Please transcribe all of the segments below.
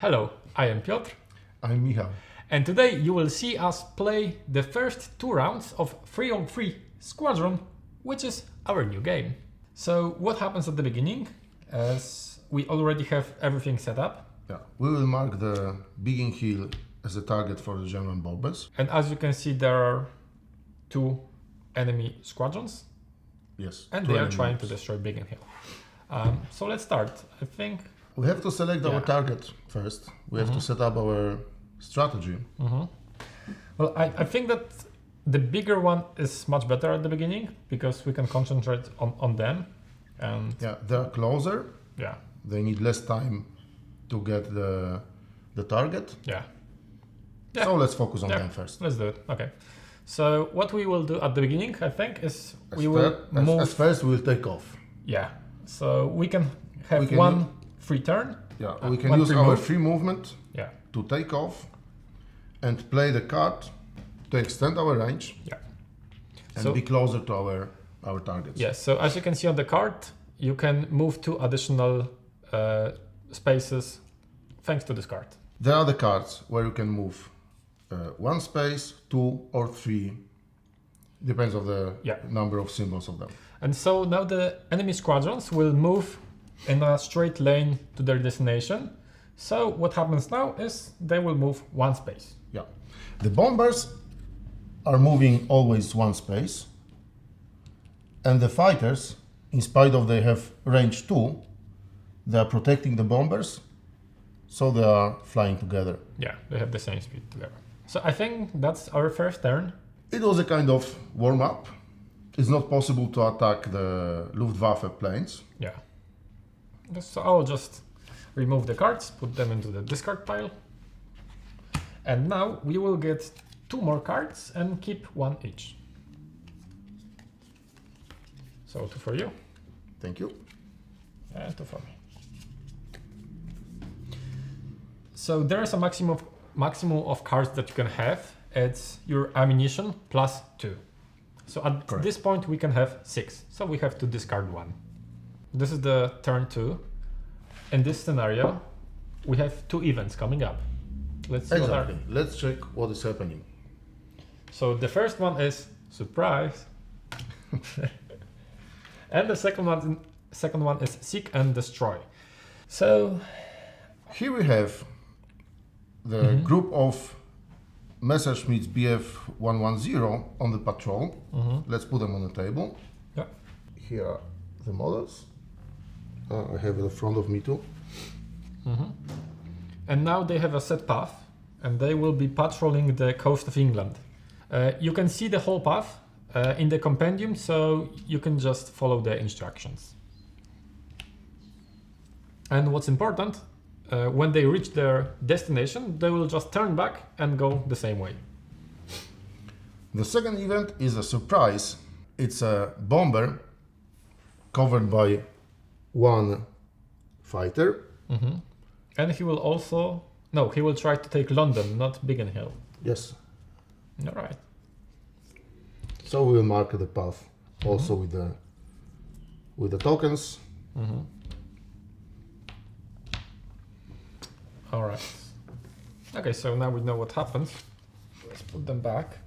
Hello, I am Piotr, I'm Michał. and today you will see us play the first two rounds of 3-on-3 Squadron, which is our new game. So what happens at the beginning, as we already have everything set up, Yeah, we will mark the Biggin Hill as a target for the German bombers. and as you can see there are two enemy squadrons, Yes. and two they are enemies. trying to destroy Biggin Hill. So let's start. I think We have to select our Yeah. target first. We have to set up our strategy. Well, I think that the bigger one is much better at the beginning because we can concentrate on them, and Yeah, they're closer. yeah, They need less time to get the target. yeah. So let's focus on Yeah. them first. Let's do it. Okay. So what we will do at the beginning, I think, is we will As move. first, we'll take off. Yeah. So we can have We can one free turn. Yeah, we can one use free our move. free movement Yeah. to take off and play the card to extend our range Yeah. and So- be closer to our targets. Yes. So as you can see on the card, you can move two additional spaces thanks to this card. There are the cards where you can move one space, two or three, depends on the Yeah. number of symbols of them. And so now the enemy squadrons will move in a straight lane to their destination. So what happens now is they will move one space. Yeah, the bombers are moving always one space, and the fighters, in spite of they have range 2, they are protecting the bombers, so they are flying together. Yeah, they have the same speed together. So I think that's our first turn. It was a kind of warm-up. It's not possible to attack the Luftwaffe planes. Yeah. So I'll just remove the cards, put them into the discard pile. And now we will get two more cards and keep one each. So two for you Thank you. and two for me. So there is a maximum of cards that you can have. It's your ammunition plus 2. So at Correct. this point we can have 6. So we have to discard 1. This is the turn 2. In this scenario, we have 2 events coming up. Let's see what Exactly. are. Let's check what is happening. So the first one is surprise, and the second one is seek and destroy. So Here we have the group of Messerschmitt Bf 110 on the patrol. Let's put them on the table. yeah, Here are the models. I have it in front of me too. and now they have a set path, and they will be patrolling the coast of England. You can see the whole path in the compendium, so you can just follow the instructions. And what's important, when they reach their destination, they will just turn back and go the same way. The second event is a surprise. It's a bomber covered by one fighter. And he will also... No, he will try to take London, not Biggin Hill. Yes. All right. So we will mark the path also with the tokens. All right. Okay, so now we know what happens. Let's put them back.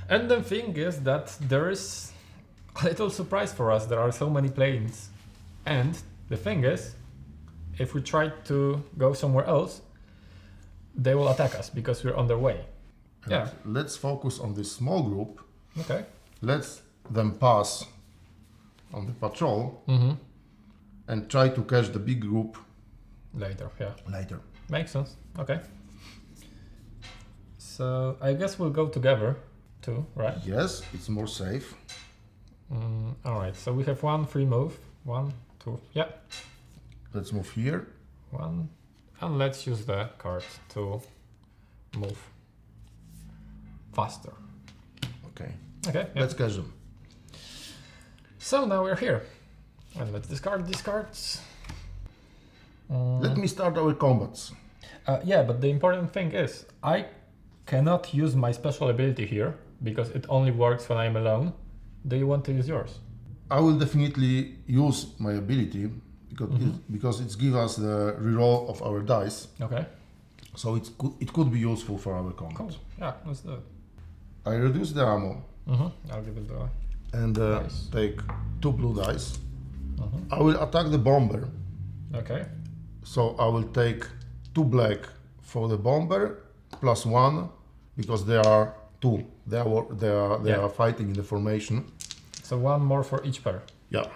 And the thing is that there is a little surprise for us. There are so many planes. And the thing is, if we try to go somewhere else, they will attack us because we're on their way. And Yeah. let's focus on this small group. Okay. Let them pass on the patrol and try to catch the big group Later, yeah. later. Makes sense. Okay. So I guess we'll go together too, right? Yes, it's more safe. All right. So we have one free move. 1, 2. Yeah. Let's move here. 1. And let's use the card to move faster. Okay. Okay. Yeah. Let's catch them. So now we're here. And let's discard these cards. Let me start our combats. Yeah, but the important thing is I cannot use my special ability here because it only works when I'm alone. Do you want to use yours? I will definitely use my ability because it gives us the reroll of our dice. Okay. So it could be useful for our combat. Cool. Yeah, let's do it. I reduce the ammo I'll give it the and dice. take 2 blue dice. I will attack the bomber. Okay. So I will take 2 black for the bomber plus 1 because there are 2. They are fighting in the formation. So 1 more for each pair. Yeah.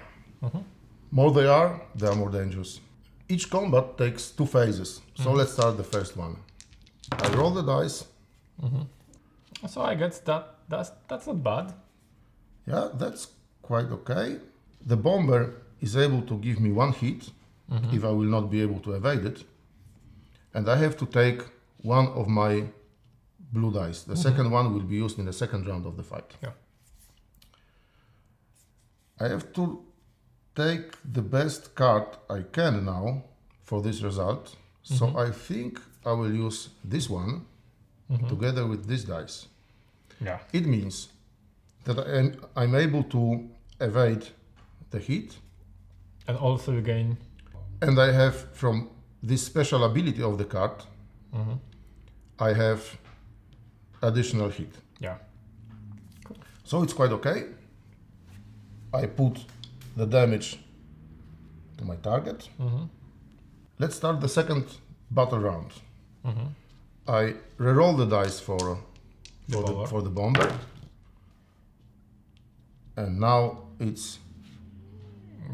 More they are more dangerous. Each combat takes 2 phases. So let's start the first one. I roll the dice. So I guess that's not bad. Yeah, that's quite okay. The bomber is able to give me 1 hit if I will not be able to evade it. And I have to take 1 of my blue dice. The second one will be used in the second round of the fight. Yeah. I have to take the best card I can now for this result. So I think I will use this one together with this dice. Yeah. It means that I'm able to evade the hit. And also you gain. And I have from this special ability of the card, I have additional hit. Yeah. So it's quite okay. I put the damage to my target. Let's start the second battle round. I reroll the dice for the bomber. And now it's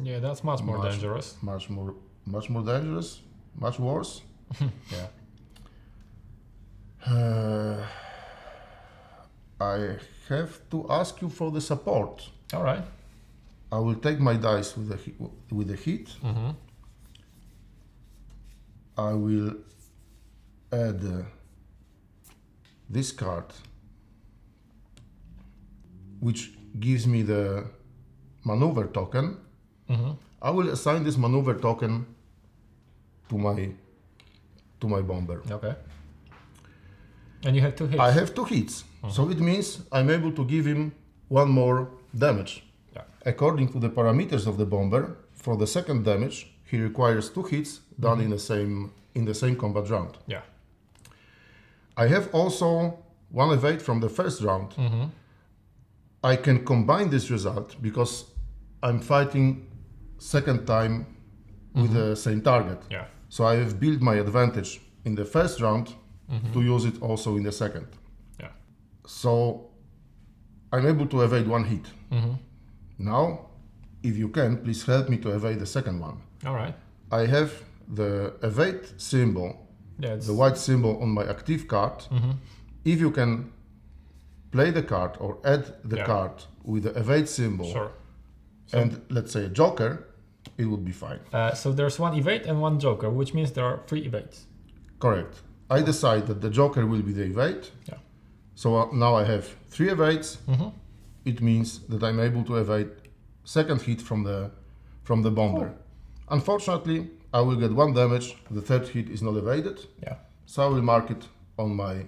Yeah, that's much more dangerous. Much more dangerous, much worse. Yeah. I have to ask you for the support. All right. I will take my dice with the hit. I will add this card, which gives me the maneuver token. I will assign this maneuver token to my bomber. Okay. And you have 2 hits. I have 2 hits, so it means I'm able to give him 1 more damage. Yeah. According to the parameters of the bomber, for the second damage, he requires 2 hits done in the same combat round. Yeah. I have also 1 evade from the first round. I can combine this result because I'm fighting second time with the same target. Yeah. So I have built my advantage in the first round to use it also in the second. Yeah. So I'm able to evade 1 hit. Now, if you can, please help me to evade the second one. All right. I have the evade symbol, Yeah, it's the white symbol on my active card. If you can play the card or add the card with the evade symbol sure. and let's say a joker, it would be fine. So there's 1 evade and 1 joker, which means there are 3 evades. Correct. I decide that the joker will be the evade. Yeah. So now I have 3 evades. It means that I'm able to evade second hit from the bomber. Cool. Unfortunately, I will get 1 damage. The third hit is not evaded. Yeah. So I will mark it on my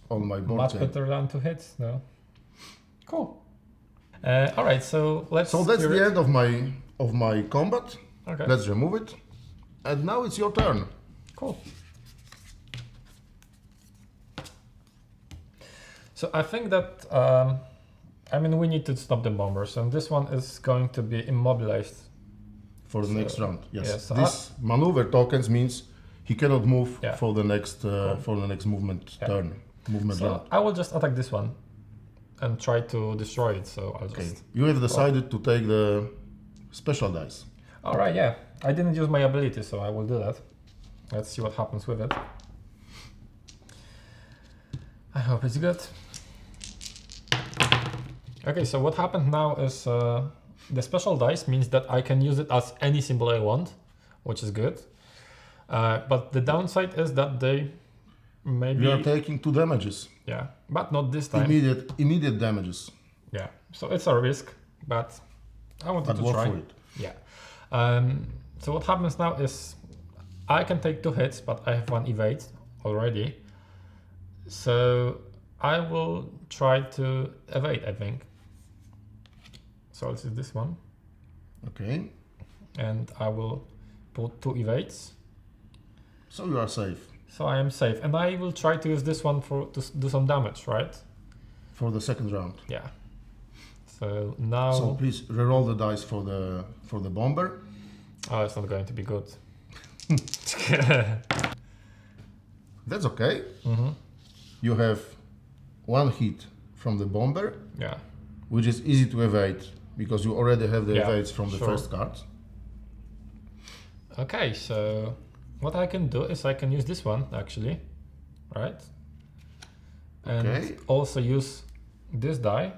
board Much chain. better than 2 hits, no? Cool. All right, so let's. So that's hear the it. end of my combat. Okay. Let's remove it. And now it's your turn. Cool. So I think that we need to stop the bombers, and this one is going to be immobilized For the next round, yes. yeah, so This maneuver tokens means he cannot move Yeah. for the next movement turn, movement So round. I will just attack this one and try to destroy it. So I'll Okay. just. You have decided to take the special dice. All right, yeah. I didn't use my ability, so I will do that. Let's see what happens with it. I hope it's good. Okay, so what happened now is the special dice means that I can use it as any symbol I want, which is good. But the downside is that they maybe... You are taking 2 damages. Yeah, but not this time. Immediate damages. Yeah, so it's a risk, but I wanted But to work try. for it. Yeah. So what happens now is I can take 2 hits, but I have 1 evade already. So I will try to evade, I think. So this is this one. Okay. and I will put 2 evades. So you are safe So I am safe, and I will try to use this one to do some damage, right? for the second round. Yeah. So now... So please reroll the dice for the bomber. Oh, it's not going to be good. That's okay. Mm-hmm. You have 1 hit from the bomber, Yeah. which is easy to evade because you already have the Yeah, evades from the sure. first card. Okay, so what I can do is I can use this one, actually, right? And Okay. also use this die,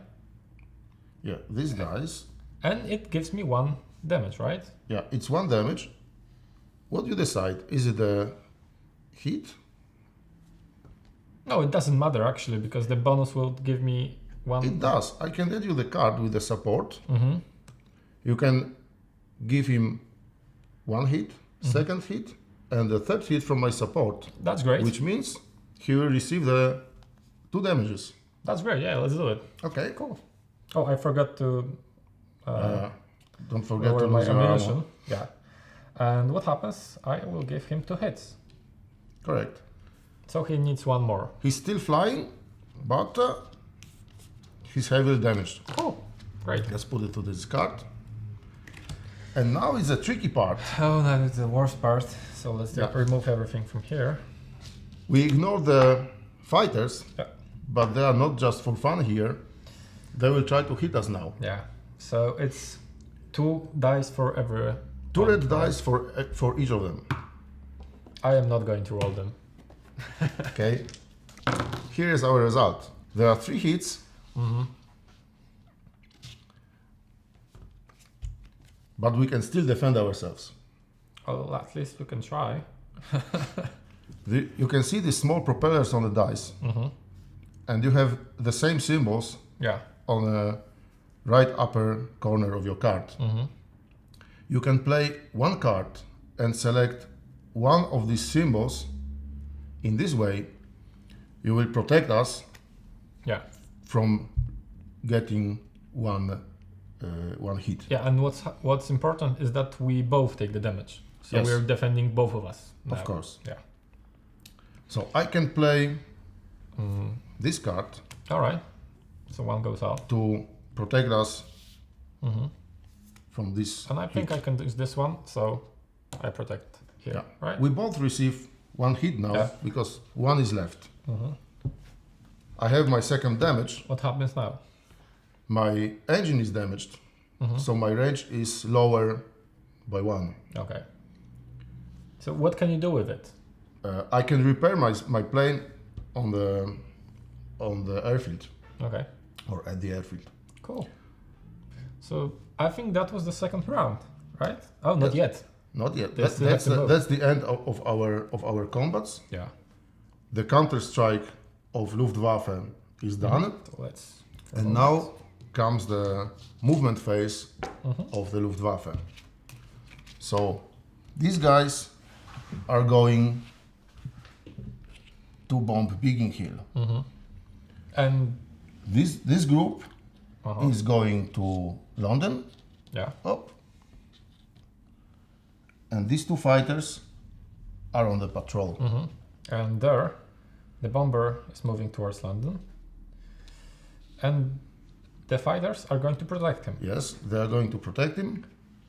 Yeah, these dice. and it gives me 1 damage, right? Yeah, it's 1 damage. What do you decide? Is it a hit? No, it doesn't matter, actually, because the bonus will give me 1... It does. I can get you the card with the support. Mm-hmm. You can give him 1 hit, second hit, and the third hit from my support, That's great. which means he will receive the 2 damages. That's great, yeah, let's do it. Okay. Cool. Oh, I forgot to... Don't forget lower to my lose your ammunition. ammo. Yeah. And what happens? I will give him 2 hits. Correct. So he needs 1 more. He's still flying, but he's heavily damaged. Cool. Great. Let's put it to this card. And now is the tricky part. Oh, that is the worst part. So let's Yeah. remove everything from here. We ignore the fighters, Yeah. but they are not just for fun here. They will try to hit us now. Yeah. So it's 2 dice for every... 2 one, red right? dice for each of them. I am not going to roll them. Okay. Here is our result. There are 3 hits. Mm-hmm. But we can still defend ourselves. Well, at least we can try. You can see the small propellers on the dice, Mm-hmm. and you have the same symbols Yeah. on the right upper corner of your card. Mm-hmm. You can play 1 card and select one of these symbols. In this way, you will protect us Yeah. from getting one hit. Yeah, and what's important is that we both take the damage. So Yes. we're defending both of us. Of now. course. Yeah. So I can play Mm. this card All right. So 1 goes off. to protect us Mm-hmm. from this. And I think hit. I can use this one, so I protect here, Yeah. right? We both receive 1 hit now Yeah. because 1 is left. Mm-hmm. I have my second damage. What happens now? My engine is damaged, Mm-hmm. so my range is lower by 1. Okay. So what can you do with it? I can repair my plane on the airfield Okay, or at the airfield. cool. So I think that was the second round, right? Oh, not yet. Not yet. They still have to move. That's the end of our combats. Yeah. The counter strike of Luftwaffe is done, So let's. and now comes the movement phase Mhm. of the Luftwaffe. So these guys are going to bomb Biggin Hill. Mm-hmm. And This group uh-huh. is going to London, Yeah. up, and these 2 fighters are on the patrol. Mm-hmm. And there, the bomber is moving towards London, and the fighters are going to protect him. Yes, they are going to protect him.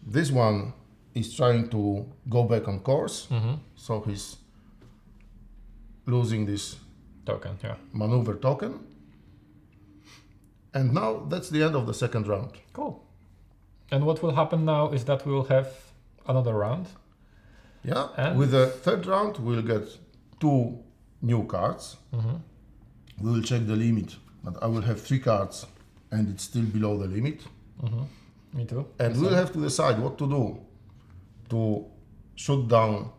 This one is trying to go back on course, Mm-hmm. so he's losing this Token, yeah. maneuver token. And now that's the end of the second round. Cool. And what will happen now is that we will have another round. Yeah, And? with the third round, we'll get 2 new cards. Mm-hmm. We will check the limit, but I will have 3 cards and it's still below the limit. Mm-hmm. Me too. And we'll have to decide what to do to shoot down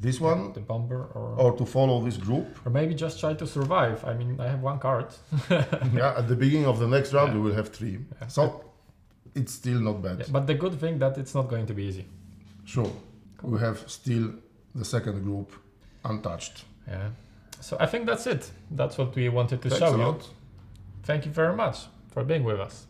this one The bomber, or to follow this group. or maybe just try to survive. I mean, I have 1 card. Yeah, at the beginning of the next round, Yeah. we will have 3. Yeah. So it's still not bad. Yeah, but the good thing that it's not going to be easy. Sure. Cool. We have still the second group untouched. Yeah. So I think that's it. That's what we wanted to Thanks show a you. lot. Thank you very much for being with us.